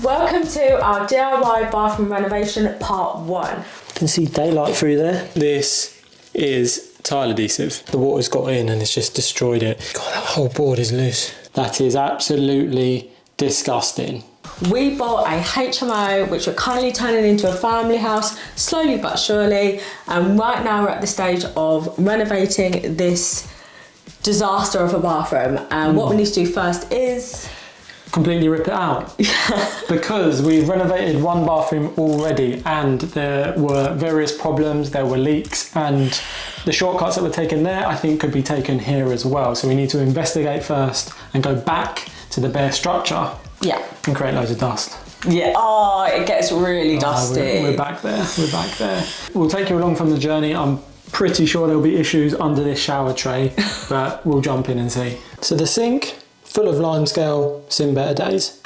Welcome to our DIY bathroom renovation part 1. You can see daylight through there. This is tile adhesive. The water's got in and it's just destroyed it. God, that whole board is loose. That is absolutely disgusting. We bought a HMO which we're currently turning into a family house, slowly but surely, and right now we're at the stage of renovating this disaster of a bathroom. And what we need to do first is completely rip it out. Because we've renovated one bathroom already and there were various problems, there were leaks, and the shortcuts that were taken there I think could be taken here as well. So we need to investigate first and go back to the bare structure. Yeah. And create loads of dust. Yeah. Oh, it gets really dusty. We're back there. We're back there. We'll take you along from the journey. I'm pretty sure there'll be issues under this shower tray, but we'll jump in and see. So the sink, full of limescale, seen better days.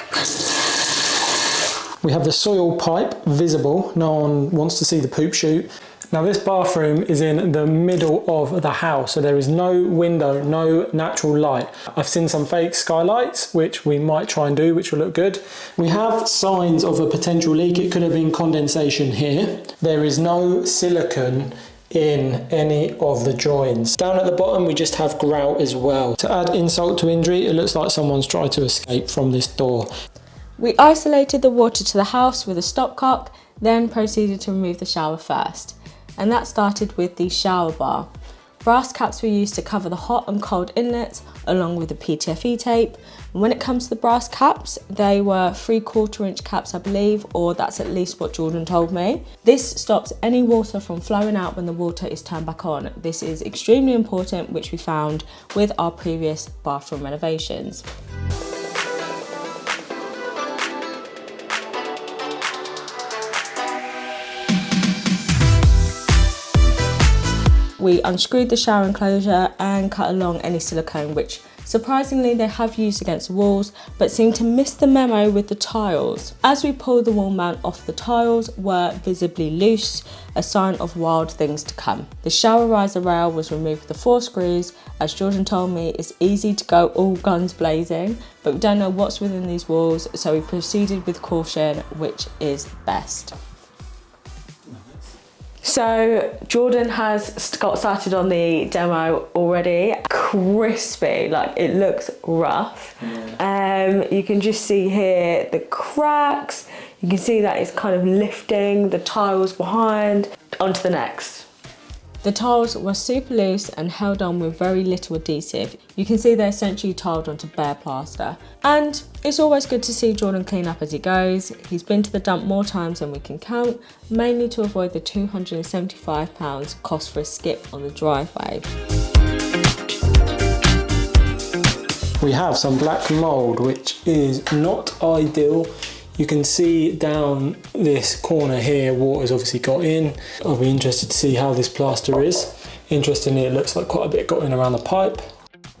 We have the soil pipe visible. No one wants to see the poop chute. Now this bathroom is in the middle of the house, so there is no window, no natural light. I've seen some fake skylights, which we might try and do, which will look good. We have signs of a potential leak. It could have been condensation here. There is no silicone in any of the joins. Down at the bottom we just have grout as well. To add insult to injury, it looks like someone's tried to escape from this door. We isolated the water to the house with a stopcock, then proceeded to remove the shower first. And that started with the shower bar. Brass caps were used to cover the hot and cold inlets along with the PTFE tape. And when it comes to the brass caps, they were 3/4 inch caps, I believe, or that's at least what Jordan told me. This stops any water from flowing out when the water is turned back on. This is extremely important, which we found with our previous bathroom renovations. We unscrewed the shower enclosure and cut along any silicone, which surprisingly they have used against the walls, but seem to miss the memo with the tiles. As we pulled the wall mount off, the tiles were visibly loose, a sign of wild things to come. The shower riser rail was removed with the 4 screws. As Jordan told me, it's easy to go all guns blazing, but we don't know what's within these walls, so we proceeded with caution, which is best. So Jordan has got started on the demo already. Crispy, like it looks rough. Yeah. You can just see here the cracks. You can see that it's kind of lifting the tiles behind. On to the next. The tiles were super loose and held on with very little adhesive. You can see they're essentially tiled onto bare plaster. And it's always good to see Jordan clean up as he goes. He's been to the dump more times than we can count, mainly to avoid the £275 cost for a skip on the driveway. We have some black mould, which is not ideal. You can see down this corner here, water's obviously got in. I'll be interested to see how this plaster is. Interestingly, it looks like quite a bit got in around the pipe.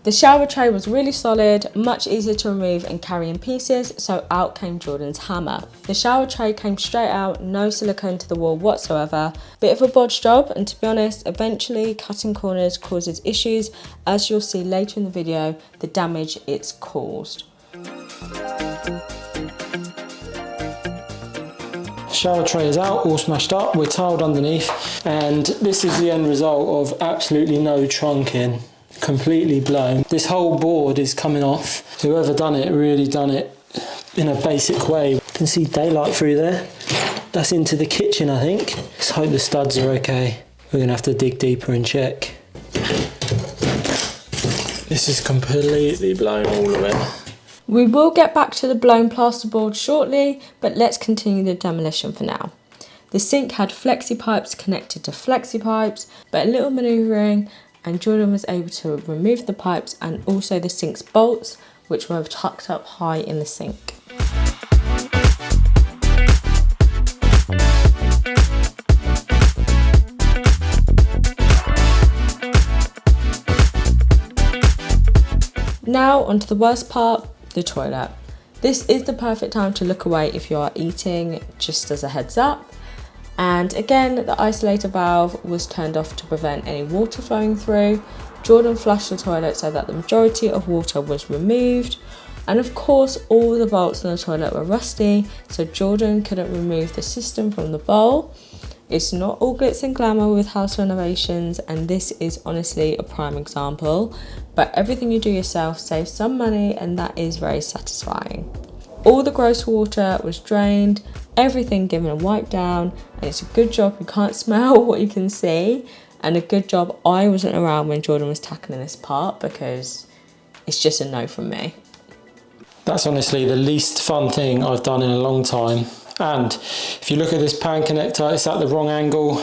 The shower tray was really solid, much easier to remove and carry in pieces, so out came Jordan's hammer. The shower tray came straight out, no silicone to the wall whatsoever. Bit of a bodge job, and to be honest, eventually cutting corners causes issues, as you'll see later in the video, the damage it's caused. Shower tray is out, all smashed up, we're tiled underneath, and this is the end result of absolutely no trunking, completely blown. This whole board is coming off. Whoever done it really done it in a basic way. You can see daylight through there. That's into the kitchen, I think. Let's hope the studs are okay. We're gonna have to dig deeper and check. This is completely blown, all of it. We will get back to the blown plasterboard shortly, but let's continue the demolition for now. The sink had flexi pipes connected to flexi pipes, but a little manoeuvring and Jordan was able to remove the pipes and also the sink's bolts, which were tucked up high in the sink. Now onto the worst part, the toilet. This is the perfect time to look away if you are eating, just as a heads up. And again, the isolator valve was turned off to prevent any water flowing through. Jordan flushed the toilet so that the majority of water was removed. And of course, all the bolts in the toilet were rusty, so Jordan couldn't remove the system from the bowl. It's not all glitz and glamour with house renovations, and this is honestly a prime example, but everything you do yourself saves some money, and that is very satisfying. All the gross water was drained, everything given a wipe down, and it's a good job you can't smell what you can see, and a good job I wasn't around when Jordan was tackling this part, because it's just a no from me. That's honestly the least fun thing I've done in a long time. And if you look at this pan connector, it's at the wrong angle.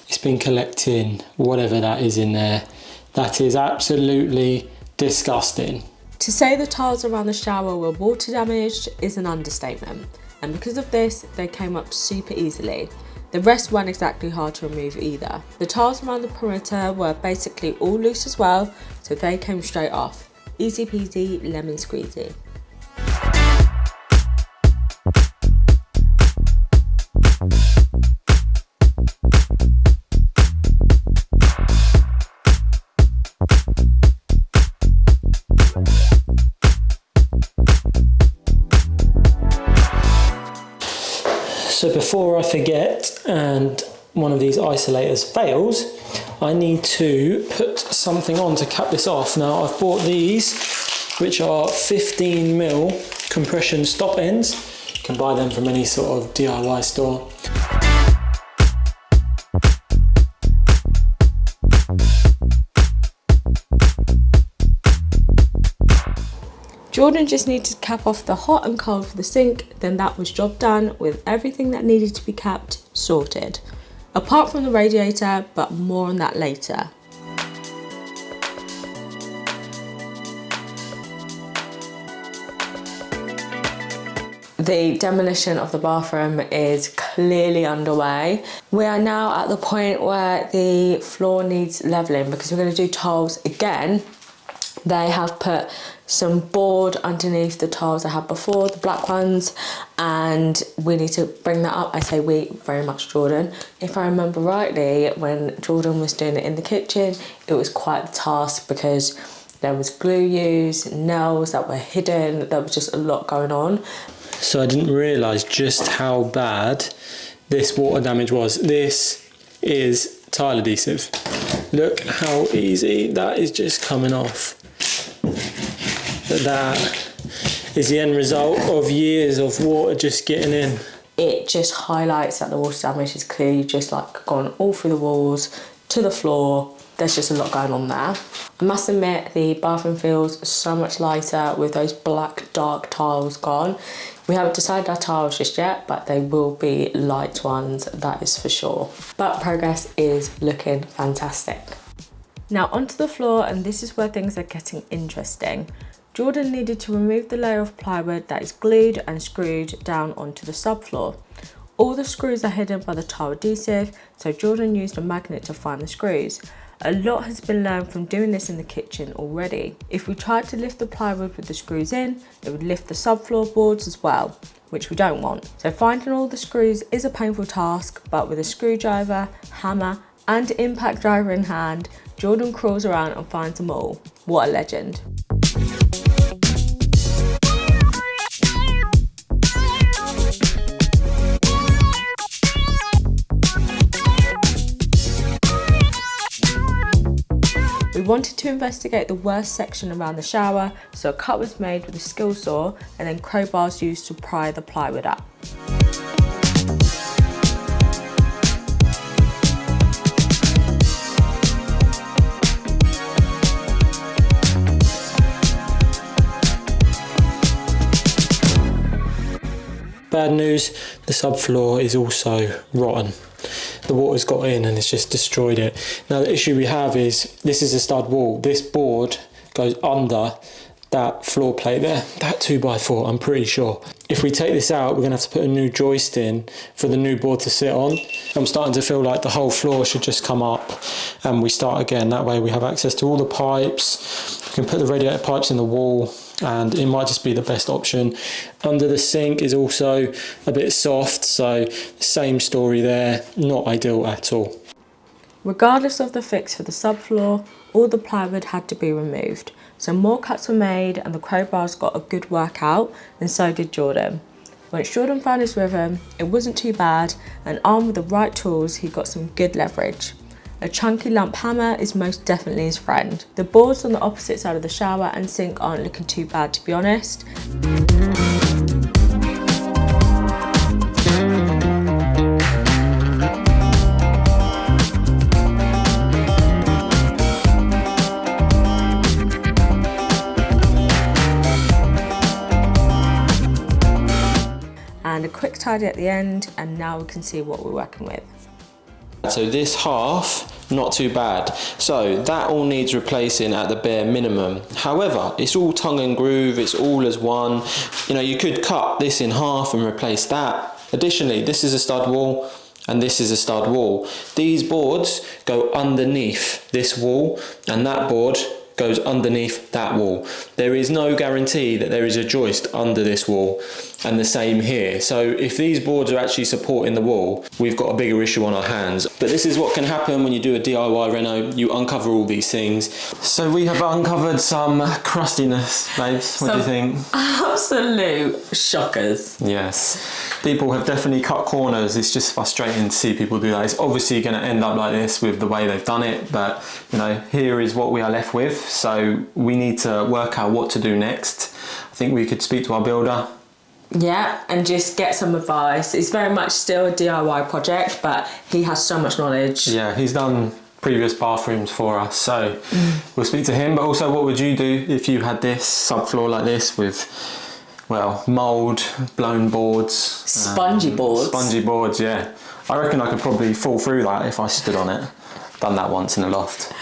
It's been collecting whatever that is in there. That is absolutely disgusting. To say the tiles around the shower were water damaged is an understatement. And because of this, they came up super easily. The rest weren't exactly hard to remove either. The tiles around the perimeter were basically all loose as well, so they came straight off. Easy peasy, lemon squeezy. So before I forget and one of these isolators fails, I need to put something on to cap this off. Now I've bought these, which are 15mm compression stop ends. You can buy them from any sort of DIY store. Jordan just needed to cap off the hot and cold for the sink, then that was job done with everything that needed to be capped sorted. Apart from the radiator, but more on that later. The demolition of the bathroom is clearly underway. We are now at the point where the floor needs levelling because we're going to do tiles again. They have put some board underneath the tiles I had before, the black ones, and we need to bring that up. I say we, very much Jordan. If I remember rightly, when Jordan was doing it in the kitchen, it was quite the task because there was glue used, nails that were hidden, there was just a lot going on. So I didn't realise just how bad this water damage was. This is tile adhesive. Look how easy that is just coming off. That is the end result of years of water just getting in. It just highlights that the water damage is clearly just like gone all through the walls to the floor. There's just a lot going on there. I must admit the bathroom feels so much lighter with those black dark tiles gone. We haven't decided our tiles just yet, but they will be light ones, that is for sure. But progress is looking fantastic. Now onto the floor, and this is where things are getting interesting. Jordan needed to remove the layer of plywood that is glued and screwed down onto the subfloor. All the screws are hidden by the tile adhesive, so Jordan used a magnet to find the screws. A lot has been learned from doing this in the kitchen already. If we tried to lift the plywood with the screws in, it would lift the subfloor boards as well, which we don't want. So finding all the screws is a painful task, but with a screwdriver, hammer, and impact driver in hand, Jordan crawls around and finds them all. What a legend. We wanted to investigate the worst section around the shower, so a cut was made with a skill saw and then crowbars used to pry the plywood up. Bad news, the subfloor is also rotten. The water's got in and it's just destroyed it. Now the issue we have is, this is a stud wall. This board goes under that floor plate there, that 2x4, I'm pretty sure. If we take this out, we're gonna have to put a new joist in for the new board to sit on. I'm starting to feel like the whole floor should just come up and we start again. That way we have access to all the pipes. We can put the radiator pipes in the wall, and it might just be the best option. Under the sink is also a bit soft, so same story there, not ideal at all. Regardless of the fix for the subfloor, all the plywood had to be removed. So more cuts were made and the crowbars got a good workout, and so did Jordan. Once Jordan found his rhythm, it wasn't too bad, and armed with the right tools, he got some good leverage. A chunky lump hammer is most definitely his friend. The boards on the opposite side of the shower and sink aren't looking too bad, to be honest. And a quick tidy at the end, and now we can see what we're working with. So this half, not too bad. So that all needs replacing at the bare minimum. However, it's all tongue and groove, it's all as one. You know, you could cut this in half and replace that. Additionally, this is a stud wall and this is a stud wall. These boards go underneath this wall and that board goes underneath that wall. There is no guarantee that there is a joist under this wall, and the same here. So if these boards are actually supporting the wall, we've got a bigger issue on our hands. But this is what can happen when you do a DIY reno. You uncover all these things. So we have uncovered some crustiness, babes. What do you think? Absolute shockers. Yes. People have definitely cut corners. It's just frustrating to see people do that. It's obviously going to end up like this with the way they've done it, but you know, here is what we are left with. So we need to work out what to do next. I think we could speak to our builder. Yeah, and just get some advice. It's very much still a DIY project, but he has so much knowledge. Yeah, he's done previous bathrooms for us, so we'll speak to him. But also, what would you do if you had this subfloor like this with, well, mould, blown boards, Spongy boards. Spongy boards, yeah. I reckon I could probably fall through that if I stood on it. Done that once in a loft.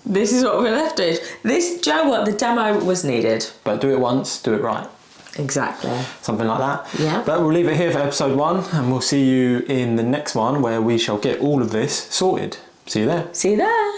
This is what we're left with. This, do you know what? The demo was needed. But do it once, do it right. Exactly. Something like that. Yeah. But we'll leave it here for episode 1 and we'll see you in the next one where we shall get all of this sorted. See you there. See you there.